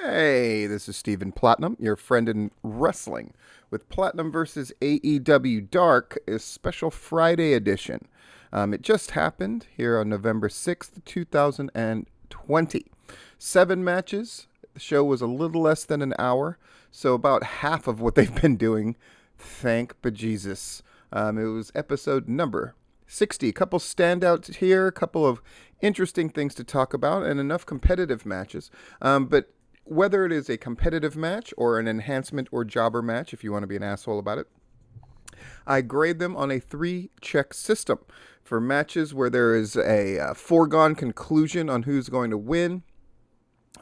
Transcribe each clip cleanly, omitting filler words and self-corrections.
Hey, this is Stephen Platinum, your friend in wrestling, with Platinum versus AEW Dark, a special Friday edition. It just happened here on November 6th, 2020. 7 matches. The show was a little less than an hour, so about half of what they've been doing. Thank bejesus. It was episode number 60. A couple standouts here, a couple of interesting things to talk about, and enough competitive matches. But whether it is a competitive match or an enhancement or jobber match, if you want to be an asshole about it, I grade them on a 3-check system. For matches where there is a foregone conclusion on who's going to win,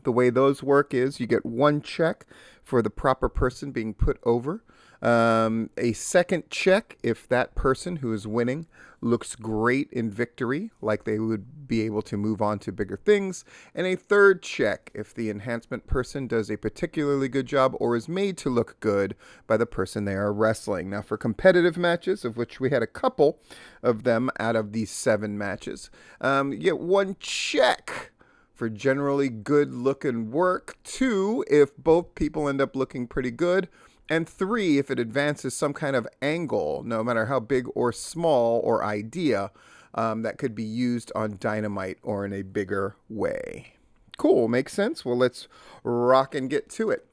the way those work is you get 1 check for the proper person being put over. A second check if that person who is winning looks great in victory, like they would be able to move on to bigger things. And a third check if the enhancement person does a particularly good job or is made to look good by the person they are wrestling. Now, for competitive matches, of which we had a couple of them out of these 7 matches, you get 1 check for generally good looking work. 2, if both people end up looking pretty good. And 3, if it advances some kind of angle, no matter how big or small or idea, that could be used on Dynamite or in a bigger way. Cool, makes sense? Well, let's rock and get to it.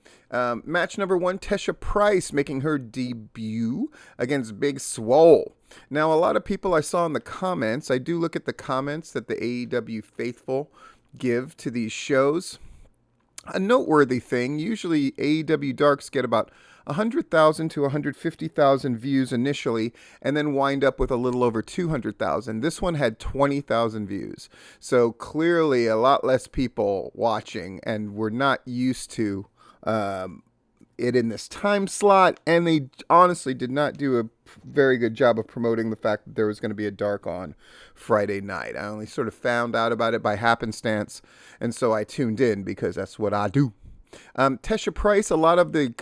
Match number 1, Tesha Price making her debut against Big Swole. Now, a lot of people I saw in the comments, I do look at the comments that the AEW faithful give to these shows. A noteworthy thing, usually AEW Darks get about 100,000 to 150,000 views initially, and then wind up with a little over 200,000. This one had 20,000 views. So clearly a lot less people watching, and we're not used to it in this time slot, and they honestly did not do a very good job of promoting the fact that there was going to be a Dark on Friday night. I only sort of found out about it by happenstance, and so I tuned in because that's what I do. Tesha Price, a lot of the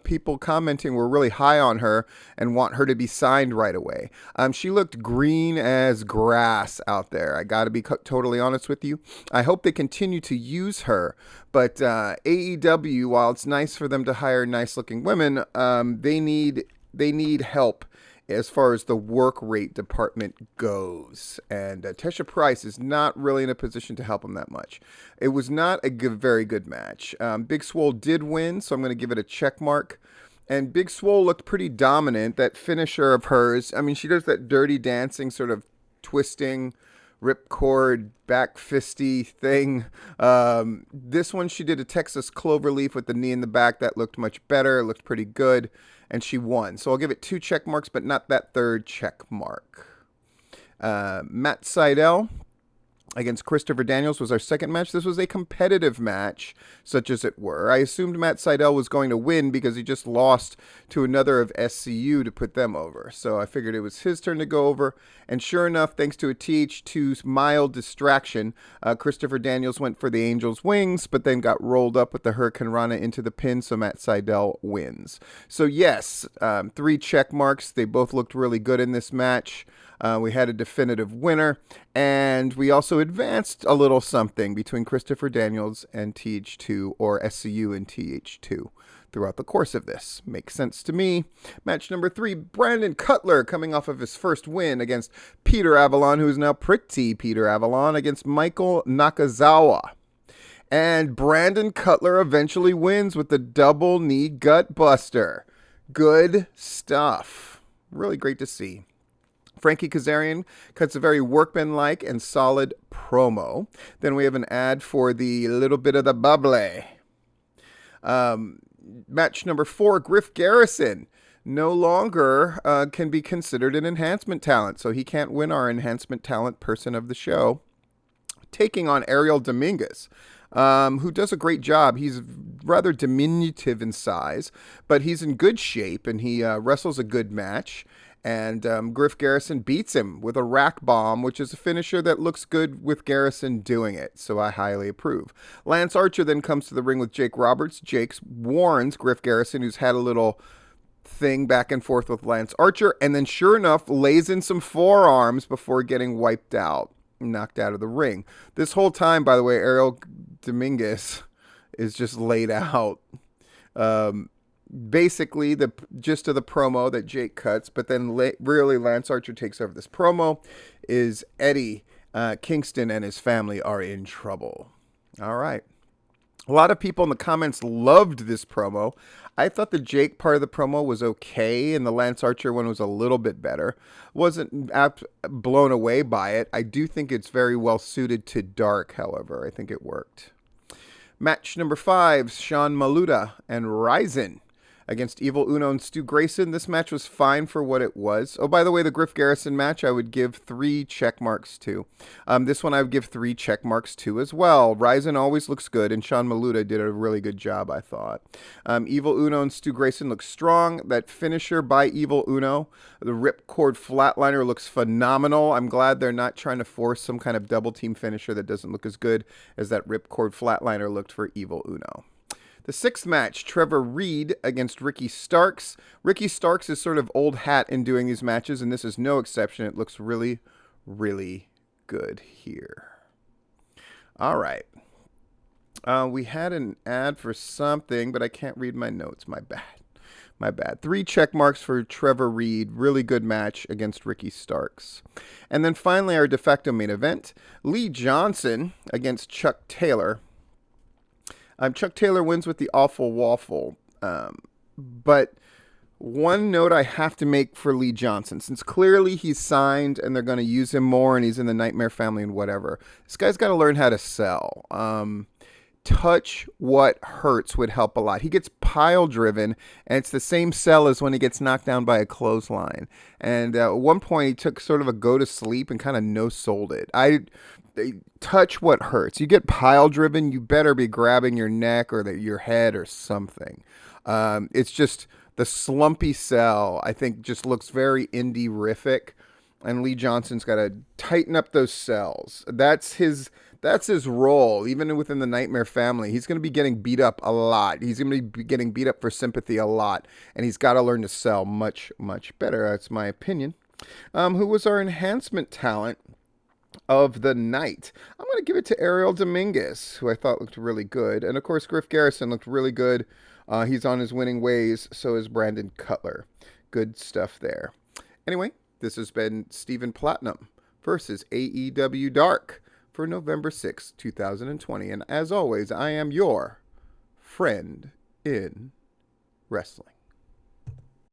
people commenting were really high on her and want her to be signed right away. She looked green as grass out there. I got to be totally honest with you. I hope they continue to use her, but AEW, while it's nice for them to hire nice-looking women, they need help as far as the work rate department goes. And Tesha Price is not really in a position to help them that much. It was not a very good match. Big Swole did win, so I'm going to give it a check mark. And Big Swole looked pretty dominant. That finisher of hers, I mean, she does that dirty dancing sort of twisting, ripcord, back fisty thing. This one, she did a Texas Cloverleaf with the knee in the back. That looked much better. It looked pretty good. And she won. So I'll give it 2 check marks, but not that 3rd check mark. Matt Seidel against Christopher Daniels was our second match. This was a competitive match, such as it were. I assumed Matt Seidel was going to win because he just lost to another of SCU to put them over. So I figured it was his turn to go over. And sure enough, thanks to a TH2's mild distraction, Christopher Daniels went for the Angel's Wings, but then got rolled up with the Hurricane Rana into the pin, so Matt Seidel wins. So yes, 3 check marks. They both looked really good in this match. We had a definitive winner, and we also advanced a little something between Christopher Daniels and TH2, or SCU and TH2, throughout the course of this. Makes sense to me. Match number 3, Brandon Cutler coming off of his first win against Peter Avalon, who is now Pretty Peter Avalon, against Michael Nakazawa. And Brandon Cutler eventually wins with the double knee gut buster. Good stuff. Really great to see. Frankie Kazarian cuts a very workmanlike and solid promo. Then we have an ad for the little bit of the bubbly. Match number 4, Griff Garrison no longer can be considered an enhancement talent, so he can't win our enhancement talent person of the show, taking on Ariel Dominguez, who does a great job. He's rather diminutive in size, but he's in good shape, and he wrestles a good match. And Griff Garrison beats him with a rack bomb, which is a finisher that looks good with Garrison doing it. So I highly approve. Lance Archer then comes to the ring with Jake Roberts. Jake warns Griff Garrison, who's had a little thing back and forth with Lance Archer, and then sure enough lays in some forearms before getting wiped out, knocked out of the ring. This whole time, by the way, Ariel Dominguez is just laid out. Um, Basically, the gist of the promo that Jake cuts, but then really Lance Archer takes over this promo, is Eddie Kingston and his family are in trouble. All right. A lot of people in the comments loved this promo. I thought the Jake part of the promo was okay, and the Lance Archer one was a little bit better. Wasn't blown away by it. I do think it's very well suited to Dark, however. I think it worked. Match number 5, Sean Maluta and Ryzen against Evil Uno and Stu Grayson. This match was fine for what it was. Oh, by the way, the Griff Garrison match, I would give 3 check marks to. This one I would give 3 check marks to as well. Ryzen always looks good, and Sean Maluta did a really good job, I thought. Evil Uno and Stu Grayson look strong. That finisher by Evil Uno, the ripcord flatliner, looks phenomenal. I'm glad they're not trying to force some kind of double team finisher that doesn't look as good as that ripcord flatliner looked for Evil Uno. The 6th match, Trevor Reed against Ricky Starks. Ricky Starks is sort of old hat in doing these matches, and this is no exception. It looks really, really good here. All right. We had an ad for something, but I can't read my notes. My bad. 3 check marks for Trevor Reed. Really good match against Ricky Starks. And then finally, our de facto main event, Lee Johnson against Chuck Taylor. Chuck Taylor wins with the awful waffle. But one note I have to make for Lee Johnson, since clearly he's signed and they're going to use him more and he's in the Nightmare family and whatever, this guy's got to learn how to sell. Touch what hurts would help a lot. He gets pile driven, and it's the same sell as when he gets knocked down by a clothesline. And at one point, he took sort of a go to sleep and kind of no-sold it. Touch what hurts. You get pile driven, you better be grabbing your neck or your head or something. It's just the slumpy sell, I think, just looks very indie-rific. And Lee Johnson's got to tighten up those sells. That's his role, even within the Nightmare family. He's going to be getting beat up a lot. He's going to be getting beat up for sympathy a lot. And he's got to learn to sell much, much better. That's my opinion. Who was our enhancement talent of the night? I'm going to give it to Ariel Dominguez, who I thought looked really good. And, of course, Griff Garrison looked really good. He's on his winning ways. So is Brandon Cutler. Good stuff there. Anyway, this has been Stephen Platinum versus AEW Dark for November 6, 2020. And as always, I am your friend in wrestling.